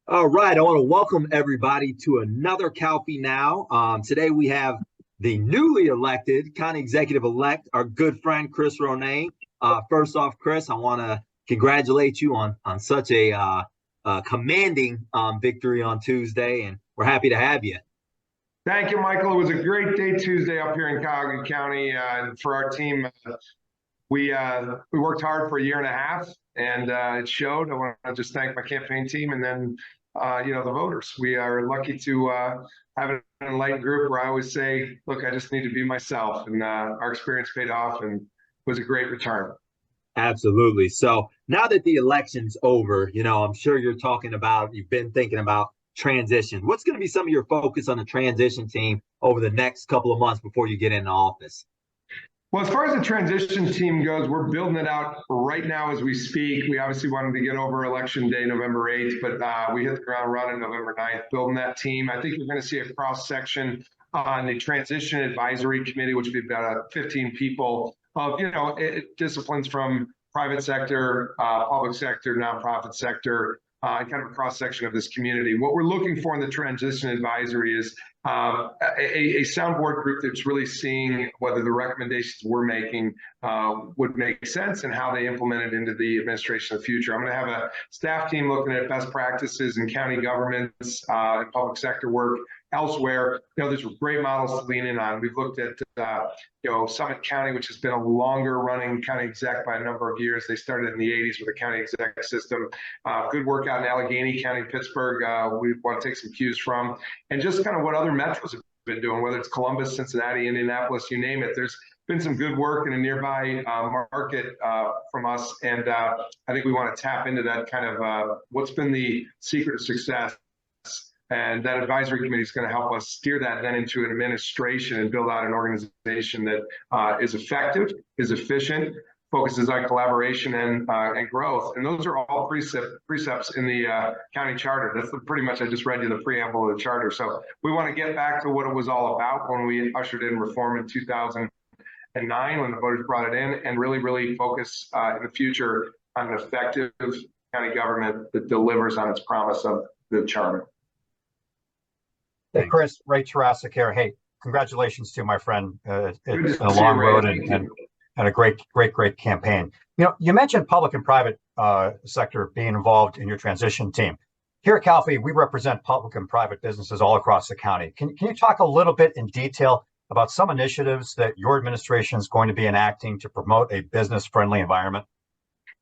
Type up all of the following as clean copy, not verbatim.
All right, I want to welcome everybody to another Calfee Now. Today we have the newly elected county executive-elect, our good friend Chris Ronayne. First off, Chris, I want to congratulate you on such a commanding victory on Tuesday, and we're happy to have you. Thank you, Michael. It was a great day Tuesday up here in Cuyahoga County, and for our team. We worked hard for a year and a half, and it showed. I want to just thank my campaign team, and then the voters. We are lucky to have an enlightened group where I always say, "Look, I just need to be myself," and our experience paid off, and was a great return. Absolutely. So now that the election's over, I'm sure you've been thinking about transition. What's going to be some of your focus on the transition team over the next couple of months before you get into office? Well, as far as the transition team goes, we're building it out right now as we speak. We obviously wanted to get over election day, November 8th, but we hit the ground running November 9th, building that team. I think you're going to see a cross section on the transition advisory committee, which would be about 15 people of, disciplines from private sector, public sector, nonprofit sector, kind of a cross section of this community. What we're looking for in the transition advisory is a soundboard group that's really seeing whether the recommendations we're making would make sense and how they implement it into the administration of the future. I'm going to have a staff team looking at best practices in county governments and public sector work elsewhere. There's great models to lean in on. We've looked at, Summit County, which has been a longer running county exec by a number of years. They started in the 80s with a county exec system. Good work out in Allegheny County, Pittsburgh. We want to take some cues from, and just kind of what other metros have been doing, whether it's Columbus, Cincinnati, Indianapolis, you name it. There's been some good work in a nearby market from us, and I think we want to tap into that kind of what's been the secret of success. And that advisory committee is going to help us steer that then into an administration and build out an organization that is effective, is efficient, focuses on collaboration and growth. And those are all precepts in the county charter. That's pretty much, I just read you the preamble of the charter. So we want to get back to what it was all about when we ushered in reform in 2009, when the voters brought it in, and really focus in the future on an effective county government that delivers on its promise of the charter. Hey, Chris, Ray Tarasuck here. Hey, congratulations to my friend. It's been a long road and a great campaign. You mentioned public and private sector being involved in your transition team. Here at Calfee, we represent public and private businesses all across the county. Can you talk a little bit in detail about some initiatives that your administration is going to be enacting to promote a business-friendly environment?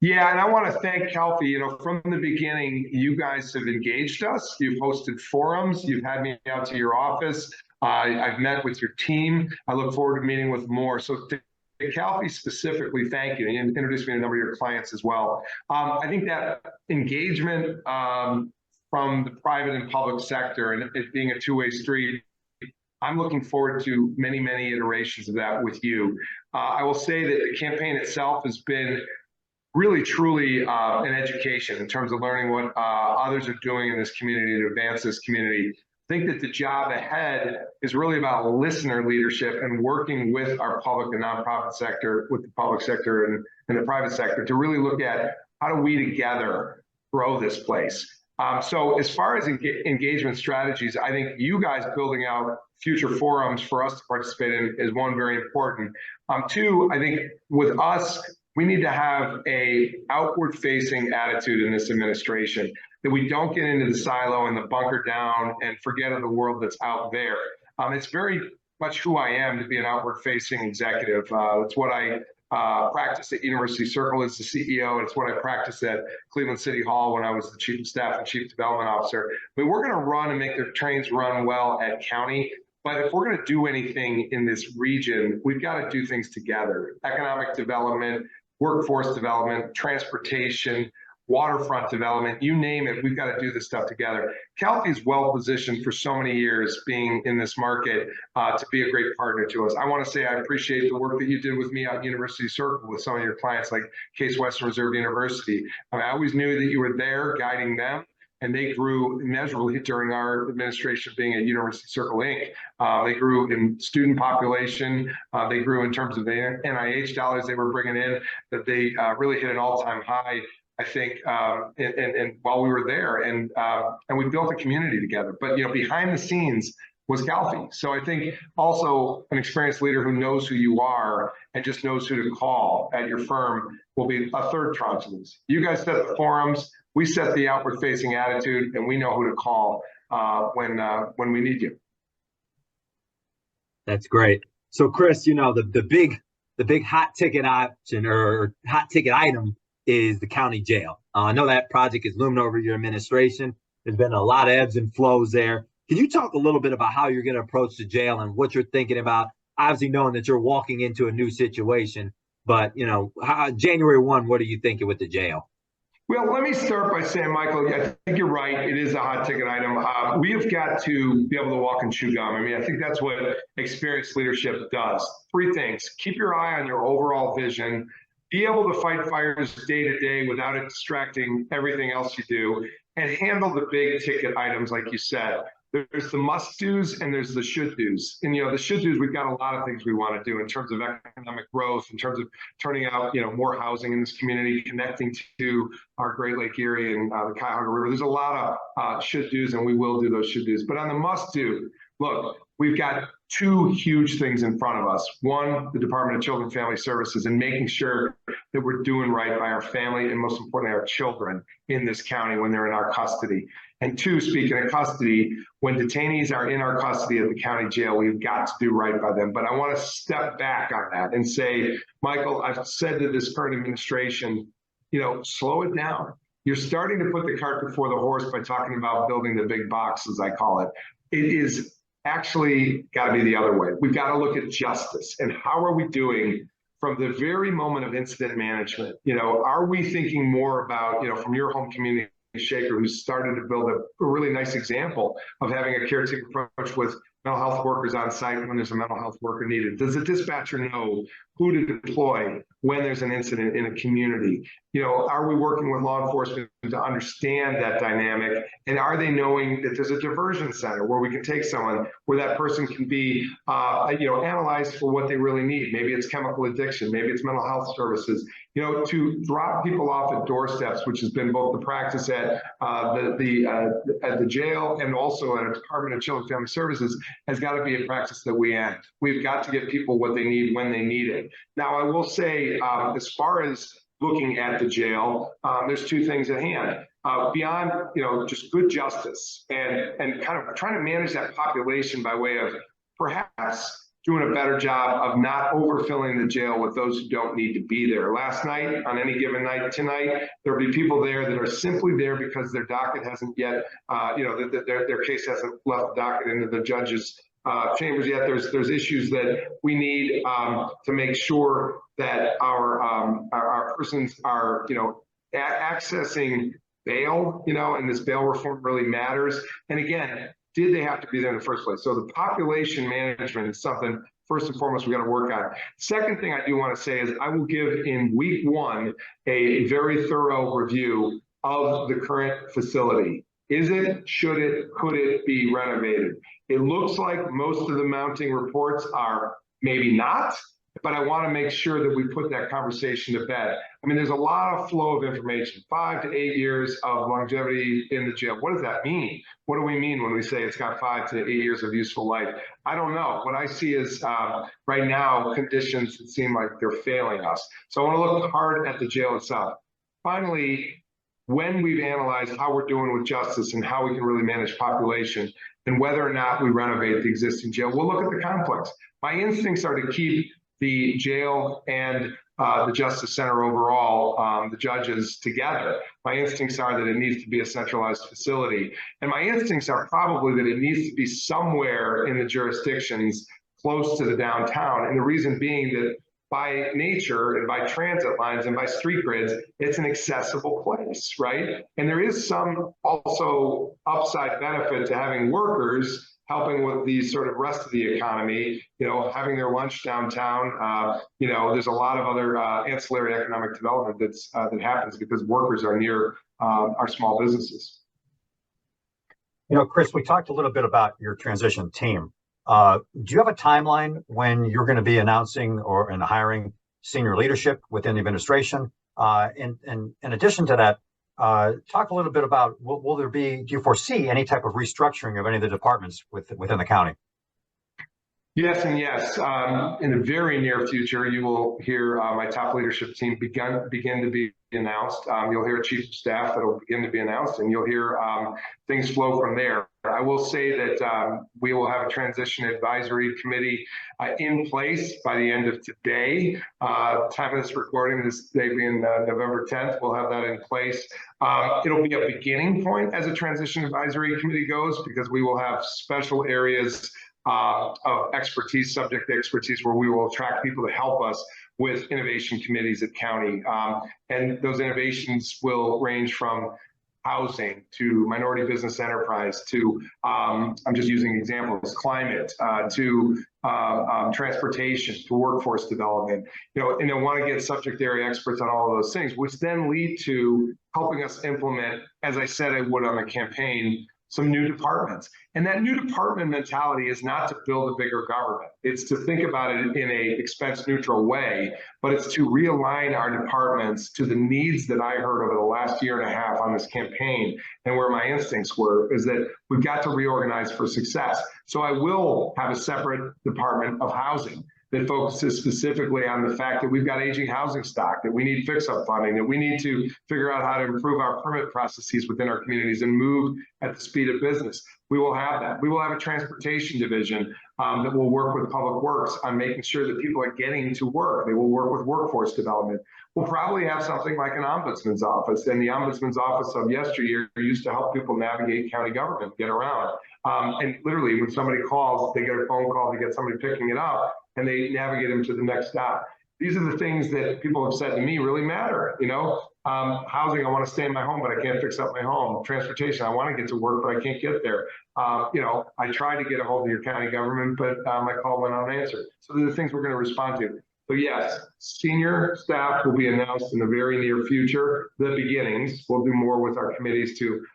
Yeah, and I want to thank Calfee. From the beginning, you guys have engaged us. You've hosted forums. You've had me out to your office. I've met with your team. I look forward to meeting with more. So to Calfee specifically, thank you. And introduced me to a number of your clients as well. I think that engagement from the private and public sector, and it being a two-way street, I'm looking forward to many iterations of that with you. I will say that the campaign itself has been really, truly an education in terms of learning what others are doing in this community to advance this community. I think that the job ahead is really about listener leadership and working with our public and nonprofit sector, with the public sector and the private sector, to really look at how do we together grow this place. So as far as engagement strategies, I think you guys building out future forums for us to participate in is one, very important. Two, I think with us, we need to have a outward facing attitude in this administration, that we don't get into the silo and the bunker down and forget of the world that's out there. It's very much who I am to be an outward facing executive. It's what I practiced at University Circle as the CEO. And it's what I practiced at Cleveland City Hall when I was the Chief of Staff and Chief Development Officer. But we're going to run and make the trains run well at county. But if we're going to do anything in this region, we've got to do things together. Economic development, workforce development, transportation, waterfront development, you name it, we've got to do this stuff together. Calfee's well positioned for so many years being in this market to be a great partner to us. I want to say I appreciate the work that you did with me at University Circle with some of your clients like Case Western Reserve University. I always knew that you were there guiding them, and they grew immeasurably during our administration being at University Circle Inc. They grew in student population. They grew in terms of the NIH dollars they were bringing in, that they really hit an all-time high. I think, and while we were there, and we built a community together. But behind the scenes was Calfee. So I think also an experienced leader who knows who you are and just knows who to call at your firm will be a third tranche of this. You guys set the forums, we set the outward-facing attitude, and we know who to call when we need you. That's great. So, Chris, the big hot ticket option or hot ticket item is the county jail. I know that project is looming over your administration. There's been a lot of ebbs and flows there. Can you talk a little bit about how you're going to approach the jail and what you're thinking about? Obviously, knowing that you're walking into a new situation, but January 1, what are you thinking with the jail? Well, let me start by saying, Michael, I think you're right. It is a hot ticket item. We have got to be able to walk and chew gum. I mean, I think that's what experienced leadership does. Three things: keep your eye on your overall vision, be able to fight fires day to day without it distracting everything else you do, and handle the big ticket items, like you said. There's the must-dos and there's the should-dos. And, the should-dos, we've got a lot of things we want to do in terms of economic growth, in terms of turning out, more housing in this community, connecting to our Great Lake area and the Cuyahoga River. There's a lot of should-dos, and we will do those should-dos. But on the must-do, look, we've got two huge things in front of us. One, the Department of Children and Family Services, and making sure that we're doing right by our family and, most importantly, our children in this county when they're in our custody. And two, speaking of custody, when detainees are in our custody at the county jail, we've got to do right by them. But I want to step back on that and say, Michael, I've said to this current administration, slow it down. You're starting to put the cart before the horse by talking about building the big box, as I call it. It is actually got to be the other way. We've got to look at justice and how are we doing from the very moment of incident management. Are we thinking more about, from your home community, Shaker, who started to build a really nice example of having a caretaker approach with mental health workers on site when there's a mental health worker needed? Does the dispatcher know who to deploy when there's an incident in a community? Are we working with law enforcement to understand that dynamic? And are they knowing that there's a diversion center where we can take someone where that person can be, analyzed for what they really need? Maybe it's chemical addiction, maybe it's mental health services. To drop people off at doorsteps, which has been both the practice at the jail and also at a Department of Children and Family Services, has got to be a practice that we end. We've got to get people what they need when they need it. Now, I will say, as far as looking at the jail, there's two things at hand. Beyond, just good justice and kind of trying to manage that population by way of perhaps doing a better job of not overfilling the jail with those who don't need to be there. Last night, on any given night, tonight, there'll be people there that are simply there because their docket hasn't yet, their case hasn't left the docket into the judge's chambers yet. There's issues that we need to make sure that our persons are, accessing bail, and this bail reform really matters. And again, did they have to be there in the first place? So the population management is something, first and foremost, we got to work on. Second thing I do want to say is I will give in week 1 a very thorough review of the current facility. Is it, should it, could it be renovated? It looks like most of the mounting reports are maybe not, but I want to make sure that we put that conversation to bed. I mean, there's a lot of flow of information, 5 to 8 years of longevity in the jail. What does that mean? What do we mean when we say it's got 5 to 8 years of useful life? I don't know. What I see is right now conditions that seem like they're failing us. So I want to look hard at the jail itself. Finally, when we've analyzed how we're doing with justice and how we can really manage population and whether or not we renovate the existing jail, we'll look at the complex. My instincts are to keep the jail and the Justice Center overall, the judges together. My instincts are that it needs to be a centralized facility. And my instincts are probably that it needs to be somewhere in the jurisdictions close to the downtown. And the reason being that by nature and by transit lines and by street grids, it's an accessible place, right? And there is some also upside benefit to having workers helping with the sort of rest of the economy, having their lunch downtown. There's a lot of other ancillary economic development that happens because workers are near our small businesses. Chris, we talked a little bit about your transition team. Do you have a timeline when you're going to be announcing and hiring senior leadership within the administration? And in addition to that, talk a little bit about, do you foresee any type of restructuring of any of the departments within the county? Yes and yes. In the very near future, you will hear my top leadership team begin to be announced. You'll hear a chief of staff that will begin to be announced, and you'll hear things flow from there. I will say that we will have a transition advisory committee in place by the end of today. Time of this recording, this day being November 10th, we'll have that in place. It'll be a beginning point as a transition advisory committee goes, because we will have special areas of expertise, subject expertise, where we will attract people to help us with innovation committees at county. And those innovations will range from housing to minority business enterprise to, I'm just using examples, climate, to transportation, to workforce development, and they'll want to get subject area experts on all of those things, which then lead to helping us implement, as I said I would on the campaign, some new departments. And that new department mentality is not to build a bigger government. It's to think about it in a expense neutral way, but it's to realign our departments to the needs that I heard over the last year and a half on this campaign, and where my instincts were, is that we've got to reorganize for success. So I will have a separate department of housing that focuses specifically on the fact that we've got aging housing stock, that we need fix-up funding, that we need to figure out how to improve our permit processes within our communities and move at the speed of business. We will have that. We will have a transportation division that will work with Public Works on making sure that people are getting to work. They will work with workforce development. We'll probably have something like an ombudsman's office, and the ombudsman's office of yesteryear used to help people navigate county government, get around. And literally, when somebody calls, they get a phone call to get somebody picking it up, and they navigate them to the next stop. These are the things that people have said to me really matter. Housing, I want to stay in my home, but I can't fix up my home. Transportation, I want to get to work, but I can't get there. I tried to get a hold of your county government, but my call went unanswered. So these are the things we're going to respond to. So yes, senior staff will be announced in the very near future. The beginnings, we'll do more with our committees to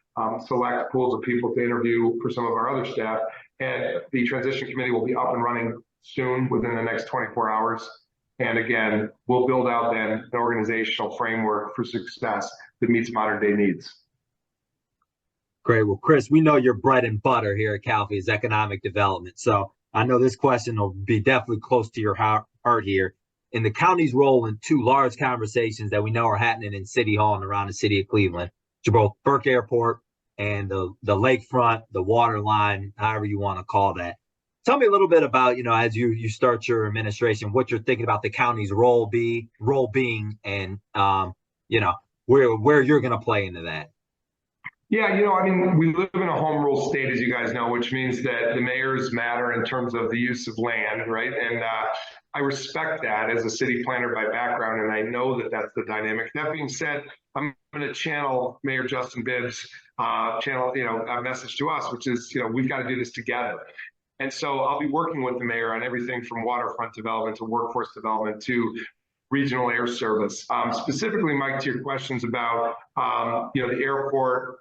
select pools of people to interview for some of our other staff. And the transition committee will be up and running soon, within the next 24 hours. And again, we'll build out then an organizational framework for success that meets modern day needs. Great. Well, Chris, we know your bread and butter here at Calfee is economic development. So I know this question will be definitely close to your heart here. In the county's role in two large conversations that we know are happening in City Hall and around the city of Cleveland, which are both Burke Airport and the lakefront, the water line, however you want to call that. Tell me a little bit about, as you start your administration, what you're thinking about the county's role being, and where you're going to play into that. Yeah, we live in a home rule state, as you guys know, which means that the mayors matter in terms of the use of land, right? And I respect that as a city planner by background, and I know that that's the dynamic. That being said, I'm going to channel Mayor Justin Bibb's a message to us, which is, we've got to do this together. And so I'll be working with the mayor on everything from waterfront development to workforce development to regional air service. Specifically, Mike, to your questions about the airport,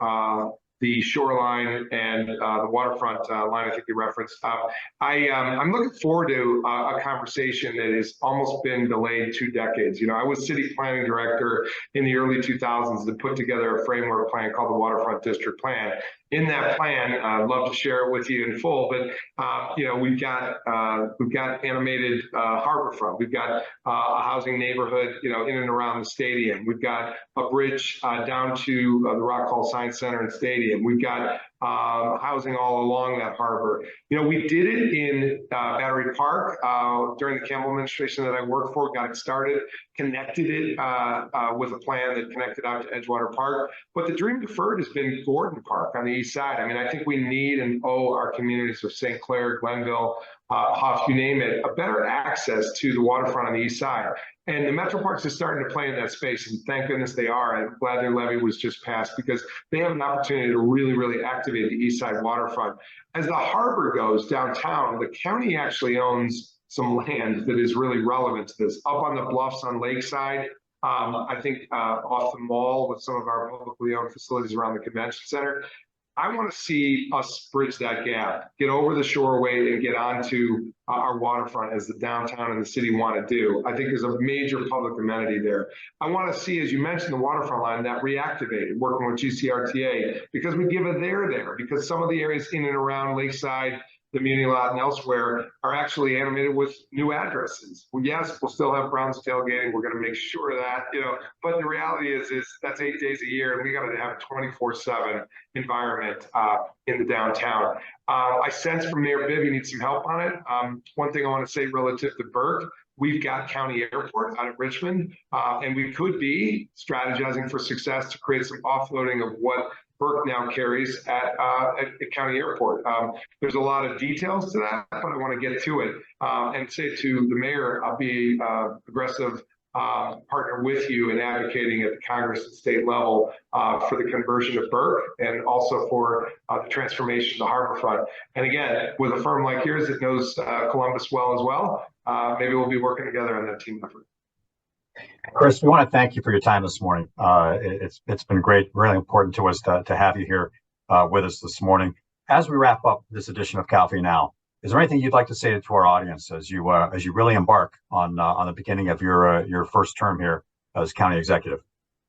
the shoreline, and the waterfront line I think you referenced. I'm looking forward to a conversation that has almost been delayed 2 decades. I was city planning director in the early 2000s that put together a framework plan called the Waterfront District Plan. In that plan, I'd love to share it with you in full, but we've got animated harborfront. We've got a housing neighborhood, in and around the stadium. We've got a bridge down to the Rock Hall Science Center and Stadium. We've got housing all along that harbor. We did it in Battery Park during the Campbell administration that I worked for, got it started, connected it with a plan that connected out to Edgewater Park. But the dream deferred has been Gordon Park on the east side. I think we need and owe our communities of St. Clair, Glenville, Huff, you name it, a better access to the waterfront on the east side. And the Metro Parks are starting to play in that space, and thank goodness they are. I'm glad their levy was just passed because they have an opportunity to really, really activate the east side waterfront. As the harbor goes downtown, the county actually owns some land that is really relevant to this. Up on the bluffs on Lakeside, I think off the mall with some of our publicly owned facilities around the convention center, I want to see us bridge that gap, get over the shoreway and get onto our waterfront as the downtown and the city want to do. I think there's a major public amenity there. I want to see, as you mentioned, the waterfront line that reactivated, working with GCRTA, because we give a there, because some of the areas in and around Lakeside, the Muni Lot and elsewhere are actually animated with new addresses. Well, yes, we'll still have Brown's tailgating. We're going to make sure of that, but the reality is that's 8 days a year, and we got to have a 24/7 environment in the downtown. I sense from Mayor Bibb, you need some help on it. One thing I want to say relative to Burke, we've got County Airport out of Richmond, and we could be strategizing for success to create some offloading of what Burke now carries at County Airport. There's a lot of details to that, but I want to get to it and say to the mayor, I'll be aggressive partner with you in advocating at the Congress and state level for the conversion of Burke and also for the transformation of the harbor. And again, with a firm like yours that knows Columbus well as well, maybe we'll be working together on that team effort. Chris, we want to thank you for your time this morning. It's been great, really important to us to have you here with us this morning. As we wrap up this edition of Calfee Now, is there anything you'd like to say to our audience as you really embark on the beginning of your first term here as county executive?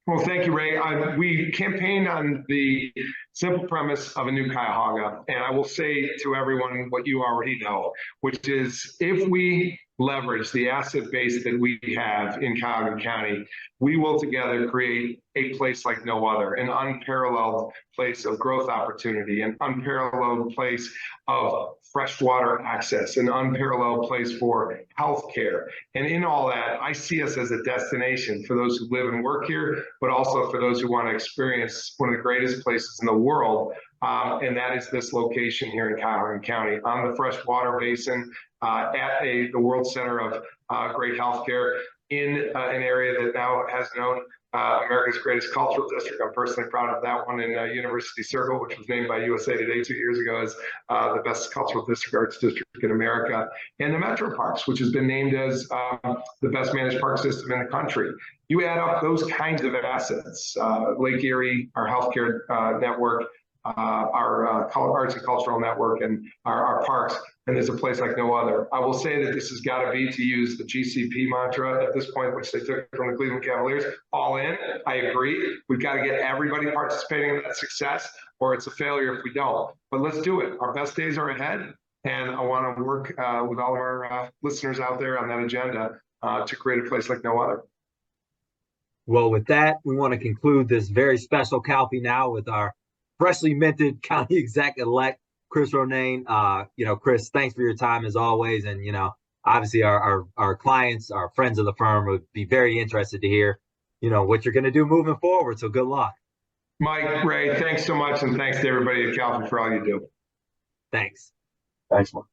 Well, thank you, Ray. We campaigned on the simple premise of a new Cuyahoga, and I will say to everyone what you already know, which is if we leverage the asset base that we have in Cuyahoga County, we will together create a place like no other, an unparalleled place of growth opportunity, an unparalleled place of freshwater access, an unparalleled place for healthcare. And in all that, I see us as a destination for those who live and work here, but also for those who want to experience one of the greatest places in the world. And that is this location here in Cuyahoga County on the freshwater basin at the World Center of Great Healthcare in an area that now has known America's greatest cultural district. I'm personally proud of that one in University Circle, which was named by USA Today 2 years ago as the best cultural district, arts district in America. And the Metro Parks, which has been named as the best managed park system in the country. You add up those kinds of assets, Lake Erie, our healthcare network, our arts and cultural network, and our parks, and there's a place like no other. I will say that this has got to be, to use the GCP mantra at this point, which they took from the Cleveland Cavaliers, all in. I agree. We've got to get everybody participating in that success, or it's a failure if we don't. But let's do it. Our best days are ahead, and I want to work with all of our listeners out there on that agenda to create a place like no other. Well, with that, we want to conclude this very special Calfee Now with our freshly minted county exec-elect Chris Ronayne. Chris, thanks for your time as always. And, obviously our clients, our friends of the firm would be very interested to hear, what you're going to do moving forward. So good luck. Mike, Ray, thanks so much. And thanks to everybody at Calfee for all you do. Thanks. Thanks, Mark.